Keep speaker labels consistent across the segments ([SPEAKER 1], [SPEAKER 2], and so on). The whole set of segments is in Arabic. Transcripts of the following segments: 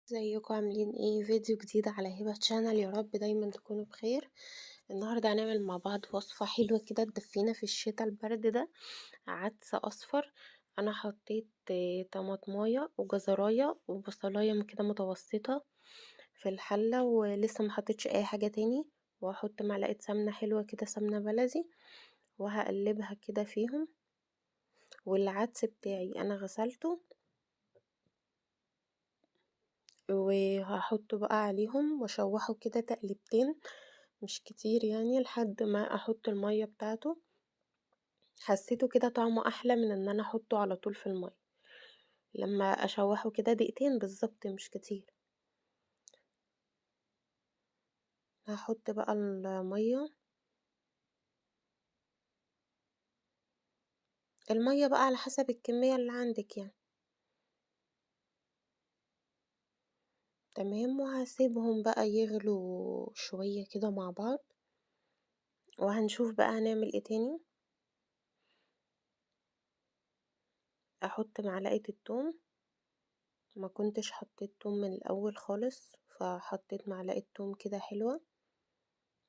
[SPEAKER 1] ازيكم عاملين ايه؟ فيديو جديد على هبة شانل. يا رب دايما تكونوا بخير. النهاردة هنعمل مع بعض وصفة حلوة كده تدفينا في الشتاء البرد ده. عدس اصفر. انا حطيت طماطمايه وجزرايه وبصلايه كده متوسطة في الحلة، ولسه ما حطيتش اي حاجة تاني. وهحط معلقة سمنة حلوة كده، سمنة بلدي، وهقلبها كده فيهم. والعدس بتاعي انا غسلته وهحطه بقى عليهم واشوحه كده تقليبتين، مش كتير يعني، لحد ما احط المية بتاعته. حسيته كده طعمه احلى من ان انا احطه على طول في المية. لما اشوحه كده دقيقتين بالظبط، مش كتير. هحط بقى المية بقى على حسب الكمية اللي عندك يعني. تمام، وهسيبهم بقى يغلوا شوية كده مع بعض، وهنشوف بقى هنعمل ايه تاني. احط معلقة التوم. ما كنتش حطيت توم من الاول خالص، فحطيت معلقة توم كده حلوة،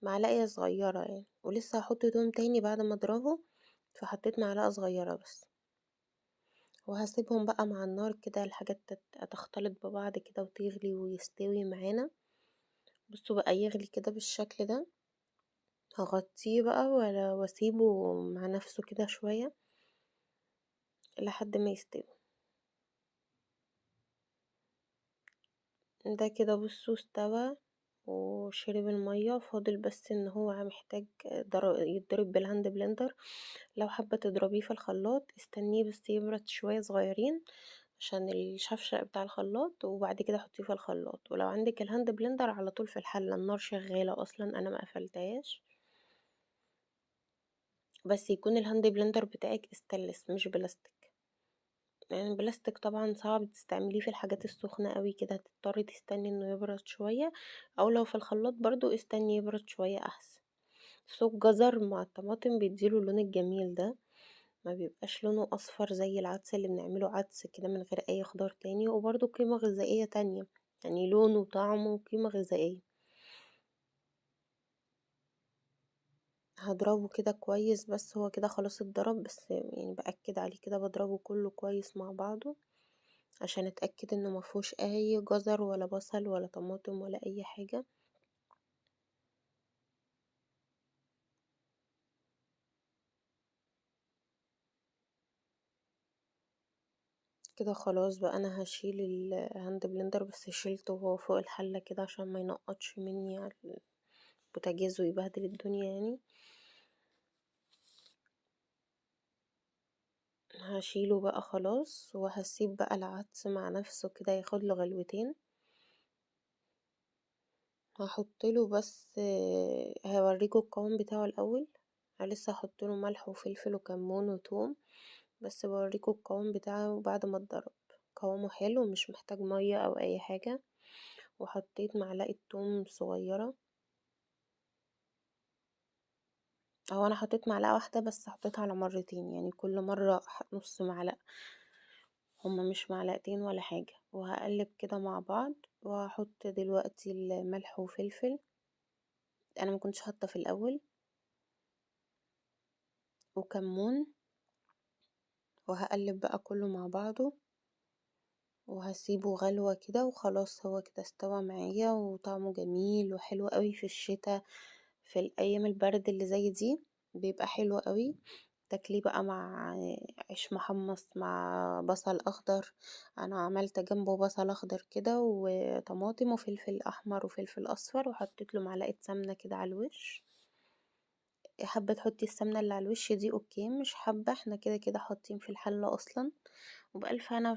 [SPEAKER 1] معلقة صغيرة يعني، ولسه هحط توم تاني بعد ما اضربه، فحطيت معلقة صغيرة بس. وهسيبهم بقى مع النار كده الحاجات تختلط ببعض كده وتغلي ويستوي معانا. بصوا بقى يغلي كده بالشكل ده. هغطيه بقى واسيبه مع نفسه كده شوية لحد ما يستوي. ده كده بصوا استوى وشرب المية. فاضل بس ان هو محتاج يتضرب بالهاند بلندر. لو حابة تضربيه في الخلاط استنيه بس يبرد شوية صغيرين عشان الشفشق بتاع الخلاط، وبعد كده حطيه في الخلاط. ولو عندك الهاند بلندر على طول في الحلة، النار شغالة اصلا، انا ما قفلتهاش. بس يكون الهاند بلندر بتاعك استانلس مش بلاستيك، يعني البلاستيك طبعا صعب تستعمليه في الحاجات السخنة قوي كده، هتضطري تستني انه يبرد شوية، او لو في الخلاط برضو استني يبرد شوية احسن. صوص جزر مع الطماطم بيديله اللون الجميل ده، ما بيبقاش لونه اصفر زي العدس اللي بنعمله عدس كده من غير اي خضار تاني، وبرضو قيمة غذائية تانية، يعني لونه وطعمه وقيمة غذائية. هضربه كده كويس، بس هو كده خلاص اتضرب، بس يعني بأكد عليه كده، بضربه كله كويس مع بعضه عشان اتأكد انه مفهوش اي جزر ولا بصل ولا طماطم ولا اي حاجة. كده خلاص بقى انا هشيل الهاند بلندر، بس شيلته وهو فوق الحلة كده عشان ما ينقطش مني على البوتاجاز ويبهدل الدنيا يعني. هشيله بقى خلاص، وهسيب بقى العدس مع نفسه كده ياخد له غلوتين. هحط له بس هوريكم القوام بتاعه الاول. أنا لسه هحط له ملح وفلفل وكمون وتوم، بس بوريكم القوام بتاعه بعد ما اتضرب. قوامه حلو، مش محتاج مية او اي حاجة. وحطيت معلقة توم صغيرة، هو انا حطيت معلقة واحدة بس حطيتها على مرتين، يعني كل مرة نص معلقة، هما مش معلقتين ولا حاجة. وهقلب كده مع بعض، وهحط دلوقتي الملح وفلفل، انا ما كنتش حاطه في الاول، وكمون. وهقلب بقى كله مع بعضه، وهسيبه غلوة كده وخلاص. هو كده استوى معايا وطعمه جميل وحلو قوي في الشتاء، في الايام البرد اللي زي دي بيبقى حلو قوي. تاكليه بقى مع عيش محمص مع بصل اخضر. انا عملت جنبه بصل اخضر كده وطماطم وفلفل احمر وفلفل اصفر، وحطيت له معلقه سمنه كده على الوش. حابه تحطي السمنه اللي على الوش دي اوكي، مش حابه احنا كده كده حاطين في الحله اصلا. وبألف هنا